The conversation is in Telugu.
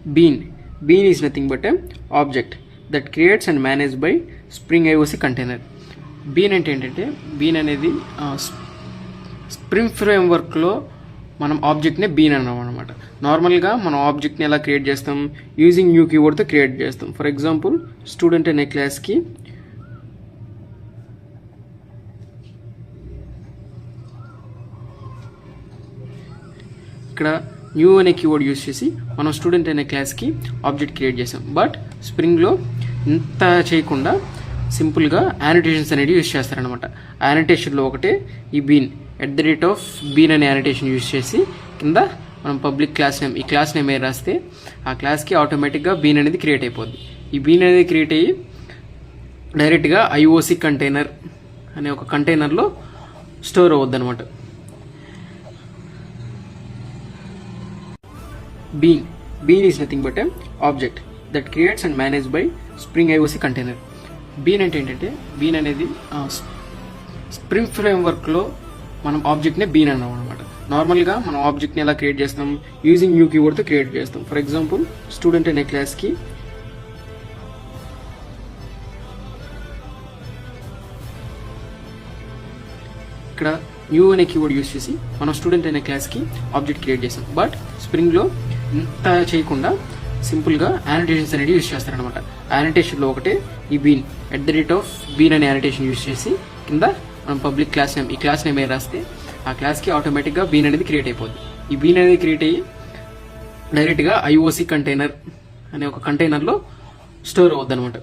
Bean is nothing but a object that creates and managed by Spring IOC container. Bean అంటే ఏంటంటే బీన్ అనేది స్ప్రింగ్ ఫ్రేమ్వర్క్లో మనం ఆబ్జెక్ట్ని బీన్ అన్నాం అనమాట. నార్మల్గా మనం ఆబ్జెక్ట్ని ఎలా క్రియేట్ చేస్తాం, యూజింగ్ న్యూ కీవర్డ్తో క్రియేట్ చేస్తాం. ఫర్ ఎగ్జాంపుల్ స్టూడెంట్ అనే క్లాస్కి ఇక్కడ న్యూ అనే కీవర్డ్ యూజ్ చేసి మనం స్టూడెంట్ అనే క్లాస్కి ఆబ్జెక్ట్ క్రియేట్ చేసాం. బట్ స్ప్రింగ్లో ఇంత చేయకుండా సింపుల్గా యానిటేషన్స్ అనేది యూజ్ చేస్తారనమాట. యానిటేషన్లో ఒకటే ఈ బీన్ @bean అనే యానిటేషన్ యూజ్ చేసి కింద మనం పబ్లిక్ క్లాస్ నేమ్, ఈ క్లాస్ నేమ్ ఏ రాస్తే ఆ క్లాస్కి ఆటోమేటిక్గా బీన్ అనేది క్రియేట్ అయిపోద్ది. ఈ బీన్ అనేది క్రియేట్ అయ్యి డైరెక్ట్గా IOC కంటైనర్ అనే ఒక కంటైనర్లో స్టోర్ అవ్వద్దు అనమాట. Bean is nothing but a object that creates and managed by Spring IOC container. Bean అంటే ఏంటంటే బీన్ అనేది స్ప్రింగ్ ఫ్రేమ్వర్క్లో మనం ఆబ్జెక్ట్ని బీన్ అన్నాం అనమాట. నార్మల్గా మనం ఆబ్జెక్ట్ని ఎలా క్రియేట్ చేస్తాం, యూజింగ్ న్యూ కీవర్డ్తో క్రియేట్ చేస్తాం. ఫర్ ఎగ్జాంపుల్ స్టూడెంట్ అనే క్లాస్కి ఇక్కడ న్యూ అనే కీవర్డ్ యూజ్ చేసి మనం స్టూడెంట్ అనే క్లాస్కి ఆబ్జెక్ట్ క్రియేట్ చేస్తాం. బట్ స్ప్రింగ్లో ఇంత చేయకుండా సింపుల్గా యానిటేషన్స్ అనేది యూజ్ చేస్తారనమాట. యానిటేషన్లో ఒకటే ఈ బీన్ @bean అనే యానిటేషన్ యూజ్ చేసి కింద మనం పబ్లిక్ క్లాస్ నేమ్, ఈ క్లాస్ నేమ్ ఏ రాస్తే ఆ క్లాస్కి ఆటోమేటిక్గా బీన్ అనేది క్రియేట్ అయిపోద్ది. ఈ బీన్ అనేది క్రియేట్ అయ్యి డైరెక్ట్గా IOC కంటైనర్ అనే ఒక కంటైనర్లో స్టోర్ అవ్వద్దు అనమాట.